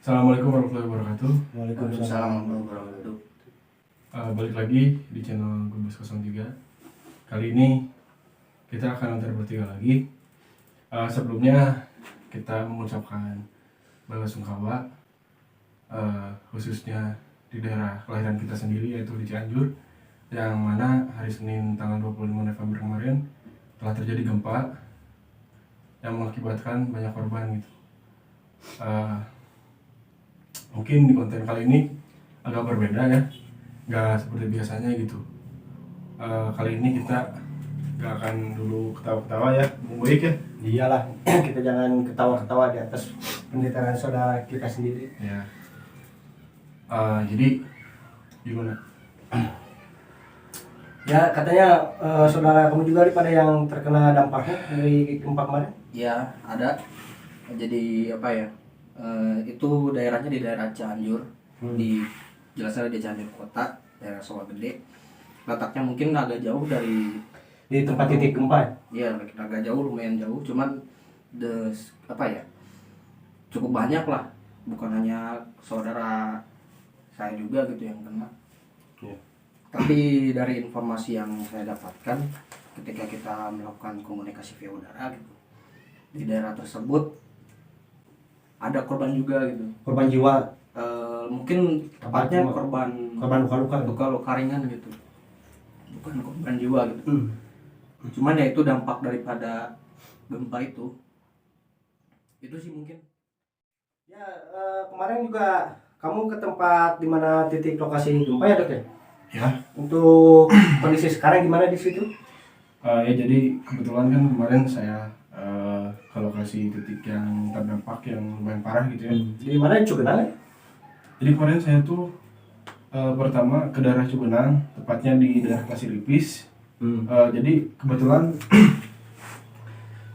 Assalamualaikum warahmatullahi wabarakatuh. Waalaikumsalam warahmatullahi wabarakatuh. Balik lagi di channel Gumbus 03. Kali ini kita akan antar bertiga lagi. Sebelumnya kita mengucapkan bela sungkawa, khususnya di daerah kelahiran kita sendiri, yaitu di Cianjur, yang mana hari Senin tanggal 25 November kemarin telah terjadi gempa yang mengakibatkan banyak korban gitu. Mungkin di konten kali ini agak berbeda ya, nggak seperti biasanya gitu. Kali ini kita nggak akan dulu ketawa-ketawa ya, baik ya. Iyalah, kita jangan ketawa-ketawa di atas penderitaan saudara kita sendiri. Ya. Jadi gimana? Ya katanya saudara kamu juga pada yang terkena dampaknya dari gempa kemarin? Ya ada. Jadi apa ya? Itu daerahnya di daerah Cianjur, di jelasnya di Cianjur kota, daerah Sawah Gede. Letaknya mungkin agak jauh dari Di tempat titik gempa. Iya, agak jauh, lumayan jauh, cuman apa ya? Cukup banyak lah, bukan hanya saudara saya juga gitu yang kena. Ya. Tapi dari informasi yang saya dapatkan ketika kita melakukan komunikasi via udara gitu, di daerah tersebut ada korban juga gitu. Korban jiwa, Mungkin tepatnya korban luka-luka. luka ringan gitu, bukan korban jiwa gitu. Cuman ya itu dampak daripada gempa itu sih mungkin. Ya kemarin juga kamu ke tempat di mana titik lokasi gempa ya dok ya? Ya. Untuk kondisi sekarang gimana di situ? Ya jadi kebetulan kan kemarin saya ke lokasi titik yang terdampak yang lumayan parah gitu ya. Di mana? Di Cugenang ya? Jadi kemarin saya tuh pertama ke daerah Cugenang, tepatnya di daerah Pasir Ipis. Jadi kebetulan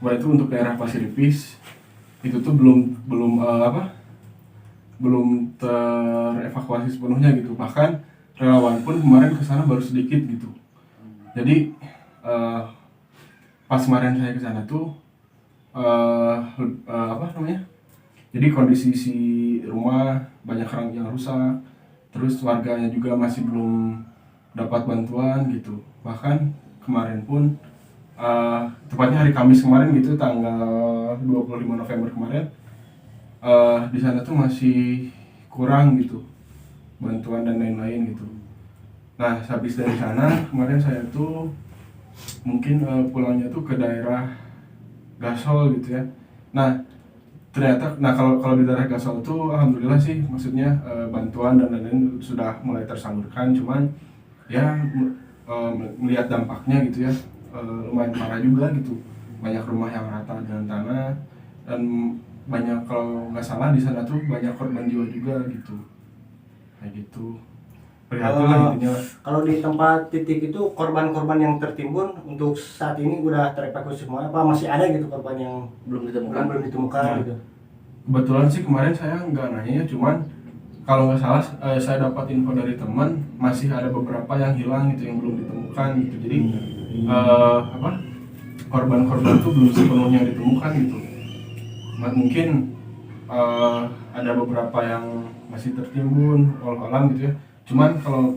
kemarin itu untuk daerah Pasir Ipis itu tuh belum terevakuasi sepenuhnya gitu. Bahkan relawan pun kemarin ke sana baru sedikit gitu. Jadi pas kemarin saya ke sana tuh jadi kondisi si rumah banyak yang rusak, terus warganya juga masih belum dapat bantuan gitu. Bahkan kemarin pun tepatnya hari Kamis kemarin gitu, tanggal 25 November kemarin, di sana tuh masih kurang gitu bantuan dan lain-lain gitu. Nah habis dari sana kemarin saya tuh mungkin pulangnya tuh ke daerah Gasol gitu ya. Nah ternyata, kalau di daerah Gasol tuh alhamdulillah sih, maksudnya bantuan dan lain-lain sudah mulai tersalurkan. Cuman ya melihat dampaknya gitu ya, lumayan parah juga gitu. Banyak rumah yang rata dengan tanah, dan banyak, kalau nggak salah di sana tuh banyak korban jiwa juga gitu. Kayak gitu. Prihatin lah intinya. Kalau di tempat titik itu korban-korban yang tertimbun untuk saat ini udah terevakuasi semua, apa masih ada gitu korban yang Belum ditemukan. ditemukan gitu? Kebetulan sih kemarin saya nggak nanya, cuman kalau nggak salah saya dapat info dari teman masih ada beberapa yang hilang gitu, yang belum ditemukan gitu. Jadi korban-korban itu belum sepenuhnya ditemukan gitu. Mungkin ada beberapa yang masih tertimbun walau alam gitu ya. Cuman kalau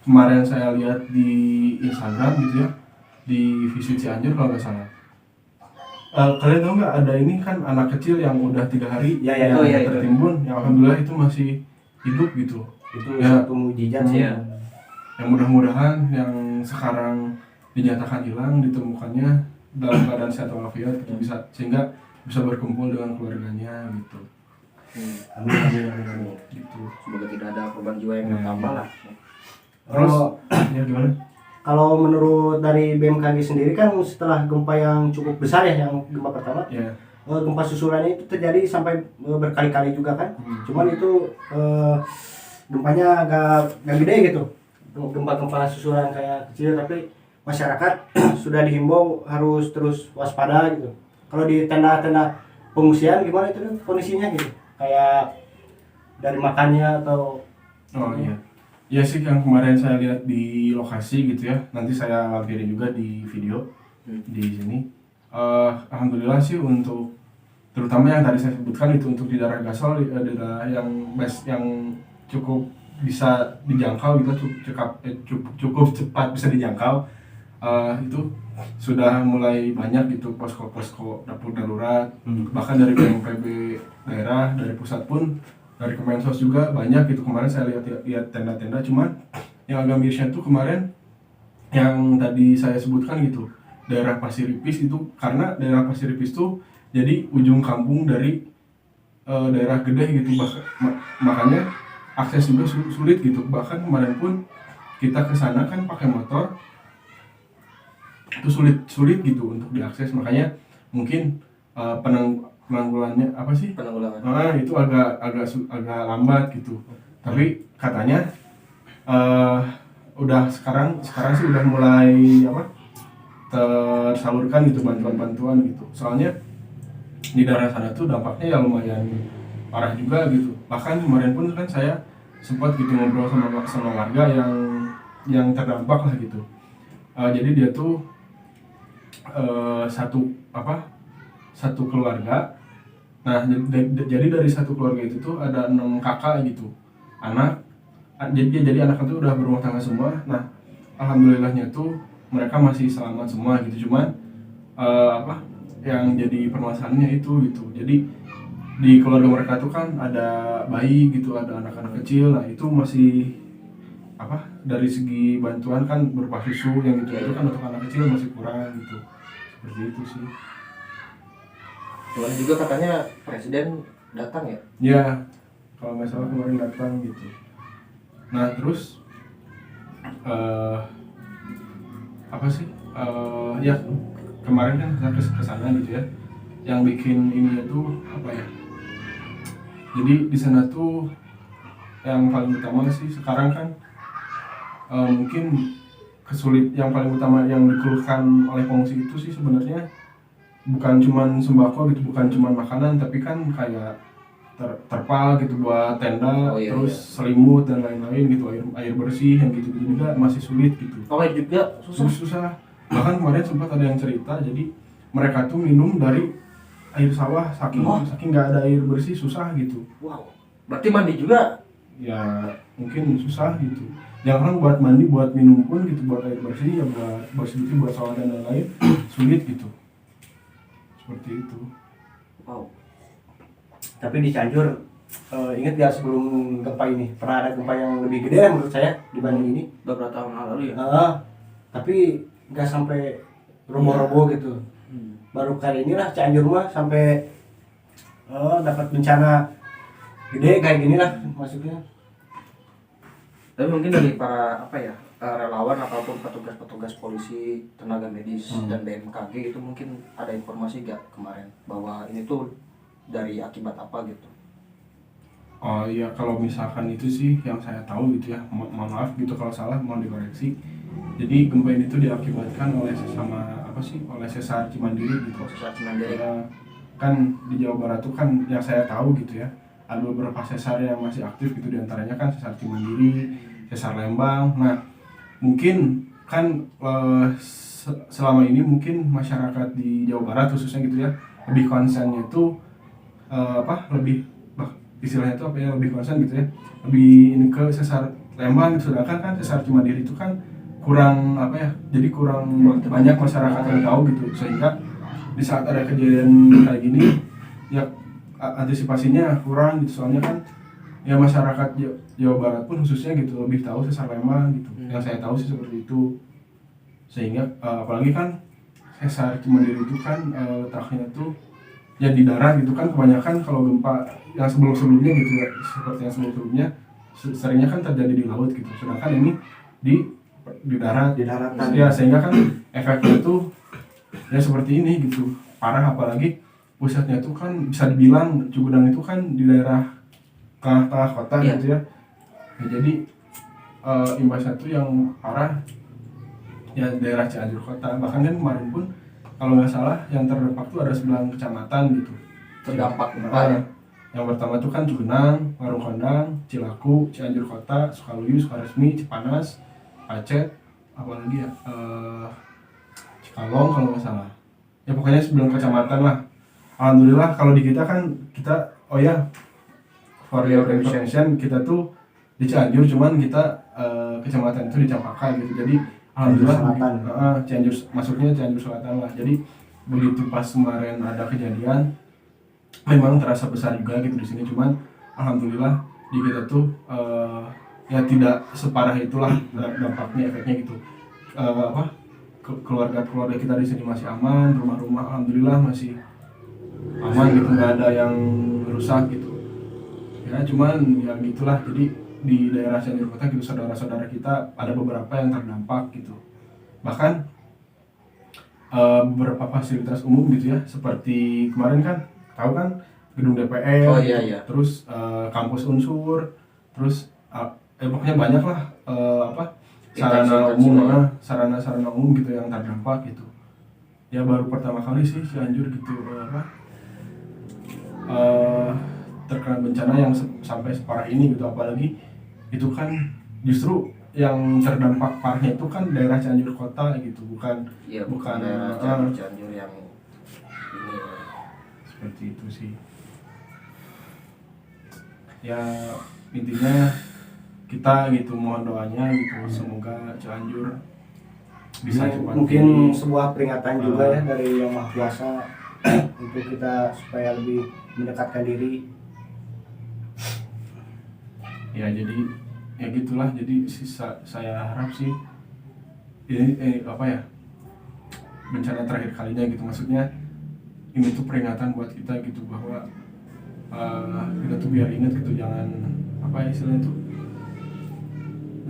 kemarin saya lihat di Instagram gitu ya, di Visit Cianjur kalau nggak salah, kalian tahu nggak, ada ini kan anak kecil yang udah 3 hari yang tertimbun, yang alhamdulillah itu masih hidup gitu. Itu Ya, satu mukjizat sih ya. yang mudah-mudahan yang sekarang dinyatakan hilang ditemukannya dalam keadaan sehat walafiat gitu, bisa, sehingga bisa berkumpul dengan keluarganya gitu. Amin. Gitu. Semoga tidak ada korban jiwa yang bertambah lah. Terus ya gimana? Kalau menurut dari BMKG sendiri kan, setelah gempa yang cukup besar ya, yang gempa pertama, Ya. gempa susulannya itu terjadi sampai berkali-kali juga kan. Cuman itu gempanya agak gede gitu, gempa-gempa susulan kayak kecil, tapi masyarakat sudah dihimbau harus terus waspada gitu. Kalau di tenda-tenda pengungsian gimana itu kondisinya gitu, kayak dari makannya atau Iya. Iya sih, yang kemarin saya lihat di lokasi gitu ya, nanti saya lampirin juga di video di sini. Alhamdulillah sih untuk terutama yang tadi saya sebutkan itu untuk di daerah Gasol, daerah yang cukup bisa dijangkau gitu, cukup cepat bisa dijangkau, itu sudah mulai banyak gitu posko-posko dapur darurat, bahkan dari BNPB daerah, dari pusat pun, dari Kemensos juga banyak gitu. Kemarin saya lihat tenda-tenda, cuman yang agak mirisnya tuh kemarin yang tadi saya sebutkan gitu, daerah Pasiripis itu, karena daerah Pasiripis tuh jadi ujung kampung dari daerah Gede gitu, makanya akses juga sulit gitu. Bahkan kemarin pun kita ke sana kan pakai motor, itu sulit gitu untuk diakses, makanya mungkin penanggulannya apa sih? Penanggulangan. Itu agak lambat gitu. Tapi katanya udah sekarang sih udah mulai tersalurkan gitu bantuan gitu. Soalnya di daerah sana tuh dampaknya ya lumayan parah juga gitu. Bahkan kemarin pun kan saya sempat gitu ngobrol sama warga yang terdampak lah gitu. Jadi dia tuh satu keluarga. Nah, jadi dari satu keluarga itu tuh ada 6 kakak gitu, anak. Jadi anak itu udah berumah tangga semua. Nah, alhamdulillahnya tuh mereka masih selamat semua gitu. Cuman yang jadi permasalahannya itu gitu. Jadi di keluarga mereka tuh kan ada bayi gitu, ada anak-anak kecil. Nah, itu masih dari segi bantuan kan berupa susu yang gitu, itu kan untuk anak kecil masih kurang gitu. Seperti itu sih. Cuman juga katanya presiden datang ya? Ya, kalau nggak salah kemarin datang gitu. Nah, terus ya kemarin kan saya kesana gitu ya. Yang bikin ini itu apa ya? Jadi di sana tuh yang paling utama sih sekarang kan mungkin yang paling utama yang dikeluhkan oleh pengungsi itu sih sebenarnya bukan cuman sembako gitu, bukan cuman makanan, tapi kan kayak terpal gitu buat tenda, terus selimut dan lain-lain gitu, air bersih yang gitu juga masih sulit gitu. Air juga susah. Bahkan kemarin sempat ada yang cerita, jadi mereka tuh minum dari air sawah, saking nggak ada air bersih, susah gitu. Wow, berarti mandi juga? Ya mungkin susah gitu. Jangan buat mandi, buat minum pun gitu, buat air bersih ya, buat bersih buat sholat dan lain-lain sulit gitu. Seperti itu. Wow. Tapi di Cianjur, ingat gak sebelum gempa ini pernah ada gempa yang lebih gede menurut saya dibanding ini? Beberapa tahun lalu ya. Tapi nggak sampai roboh-roboh gitu. Baru kali inilah Cianjur mah sampai dapat bencana gede kayak gini lah maksudnya. Tapi mungkin dari para relawan ataupun petugas-petugas polisi, tenaga medis dan BMKG itu mungkin ada informasi gak kemarin bahwa ini tuh dari akibat apa gitu? Oh iya, kalau misalkan itu sih yang saya tahu gitu ya, mohon maaf gitu kalau salah, mohon dikoreksi. Jadi gempa ini tuh diakibatkan oleh oleh sesar Cimandiri gitu. Sesar Cimandiri. Kan di Jawa Barat tuh kan yang saya tahu gitu ya, ada beberapa sesar yang masih aktif gitu, diantaranya kan sesar Cimandiri, sesar Lembang. Nah, mungkin kan selama ini mungkin masyarakat di Jawa Barat khususnya gitu ya, lebih concernnya itu istilahnya itu lebih concern gitu ya, lebih ini ke sesar Lembang, sedangkan kan sesar Cimandiri itu kan kurang jadi kurang banyak masyarakat yang tahu gitu, sehingga di saat ada kejadian kayak gini ya antisipasinya kurang gitu. Soalnya kan ya masyarakat Jawa Barat pun khususnya gitu lebih tahu sesar Lembang gitu. Yang saya tahu sih seperti itu. Sehingga apalagi kan sesar Cimandiri itu kan letaknya tuh ya di darat gitu kan, kebanyakan kalau gempa yang sebelum-sebelumnya gitu ya, seperti yang sebelum-sebelumnya seringnya kan terjadi di laut gitu. Sedangkan ini di daratan ya, sehingga kan efeknya tuh ya seperti ini gitu, parah. Apalagi pusatnya tuh kan bisa dibilang Cugudang itu kan di daerah tengah-tengah kota gitu ya. Jadi imbasnya tuh yang parah ya daerah Cianjur kota. Bahkan kan kemarin pun kalau nggak salah yang terdampak tuh ada 9 kecamatan gitu terdampak gempa ya. Yang pertama tuh kan Cugenang, Warung Kondang, Cilaku, Cianjur kota, Sukaluyu, Sukaresmi, Cipanas, Pacet, apalagi ya, Cikalong kalau nggak salah. Ya pokoknya 9 kecamatan lah. alhamdulillah kalau di kita kan kita for your information kita tuh di Cianjur, cuman kita kecamatan itu di Campaka gitu. Jadi alhamdulillah Selatan. Cianjur masuknya Cianjur Selatan lah. Jadi begitu pas kemarin ada kejadian memang terasa besar juga gitu di sini, cuman alhamdulillah di kita tuh ya tidak separah itulah dampaknya, efeknya gitu. Keluarga kita di sini masih aman, rumah-rumah alhamdulillah masih aman gitu, nggak ada yang rusak gitu ya. Cuman ya gitulah, jadi di daerah Cianjur Kota gitu saudara-saudara kita ada beberapa yang terdampak gitu. Bahkan beberapa fasilitas umum gitu ya, seperti kemarin kan tahu kan gedung DPR, Oh, iya. terus kampus Unsur, terus pokoknya banyak lah sarana umum gitu yang terdampak gitu. Ya baru pertama kali sih Cianjur gitu terkena bencana yang sampai separah ini gitu, apalagi itu kan justru yang terdampak parahnya itu kan daerah Cianjur Kota gitu, bukan daerah Cianjur yang ini. Seperti itu sih ya, intinya kita gitu mohon doanya gitu, semoga Cianjur bisa cepat mungkin sebuah peringatan juga ya dari Yang Maha Kuasa untuk kita supaya lebih mendekatkan diri. Ya jadi ya gitulah, jadi saya harap sih ini bencana terakhir kalinya gitu, maksudnya ini tuh peringatan buat kita gitu, bahwa kita tuh biar ingat gitu, jangan istilahnya tuh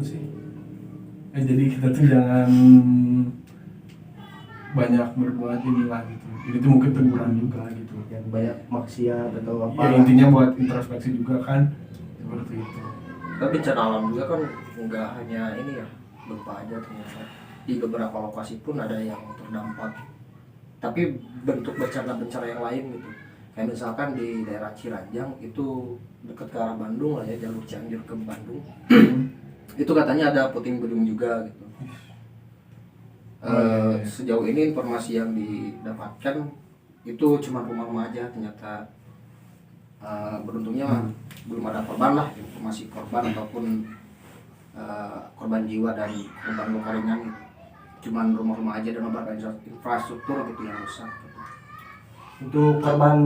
sih jadi kita tuh jangan banyak berbuat inilah gitu. Ini tuh mungkin teguran juga gitu, Yang banyak maksiat atau apa. ya intinya buat introspeksi juga kan, seperti itu. Tapi bencana alam juga kan nggak hanya ini ya, gempa aja ternyata. Di beberapa lokasi pun ada yang terdampak. Tapi bentuk bencana-bencana yang lain gitu. Kayak misalkan di daerah Ciranjang itu dekat ke arah Bandung lah ya, jalur Cianjur ke Bandung. Itu katanya ada puting beliung juga gitu. Sejauh ini informasi yang didapatkan itu cuma rumah-rumah aja ternyata. Beruntungnya belum ada korban lah, informasi korban ataupun korban jiwa dan korban luka ringan gitu. Cuman rumah-rumah aja dan beberapa infrastruktur gitu yang rusak gitu. Untuk korban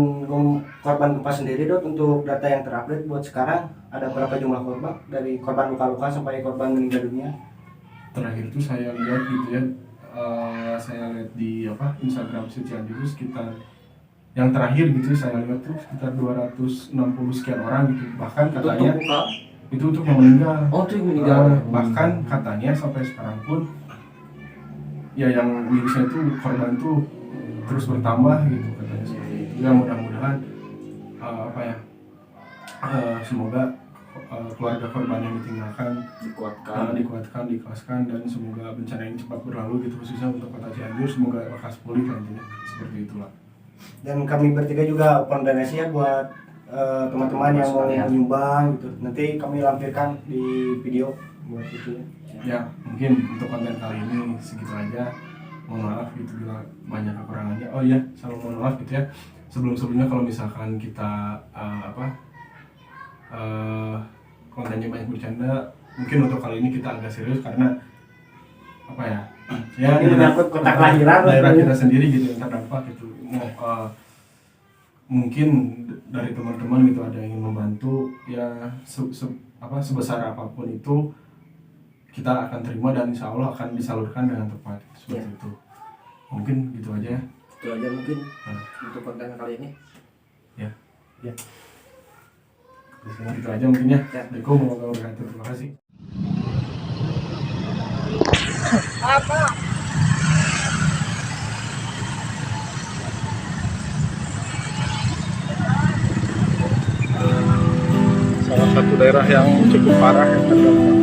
gempa sendiri Dok, untuk data yang terupdate buat sekarang ada berapa jumlah korban, dari korban luka-luka sampai korban meninggal dunia? Terakhir tuh saya lihat gitu ya, saya lihat di Instagram Cianjur sekitar, yang terakhir gitu saya lihat tuh sekitar 260 sekian orang gitu, bahkan katanya itu untuk yang meninggal. Oh, itu yang meninggal. Bahkan katanya sampai sekarang pun ya yang virusnya itu korban tuh terus bertambah gitu katanya, seperti itu. Ya mudah-mudahan semoga keluarga korban yang ditinggalkan dikuatkan, diikhlaskan, dan semoga bencana ini cepat berlalu gitu, khususnya untuk kota Cianjur, semoga lekas pulih nantinya, seperti itulah. Dan kami bertiga juga open donasi ya buat teman-teman yang mau menyumbang gitu. Nanti kami lampirkan di video buat itu ya. Ya mungkin untuk konten kali ini segitu aja, mohon maaf gitu bila banyak kekurangannya. Oh iya, selalu mohon maaf gitu ya sebelumnya kalau misalkan kita kontennya banyak bercanda. Mungkin untuk kali ini kita agak serius karena ya ini menyangkut kota kelahiran daerah kita sendiri gitu yang terdampak gitu. Mungkin dari teman-teman gitu ada yang ingin membantu ya, sebesar apapun itu kita akan terima dan insya Allah akan disalurkan dengan tepat, seperti itu. Mungkin gitu aja ya. Itu aja mungkin untuk konten kali ini. Ya. Ya. Gitu aja mungkin ya. Assalamualaikum warahmatullahi wabarakatuh. Terima kasih. Salah satu daerah yang cukup parah yang terdampak.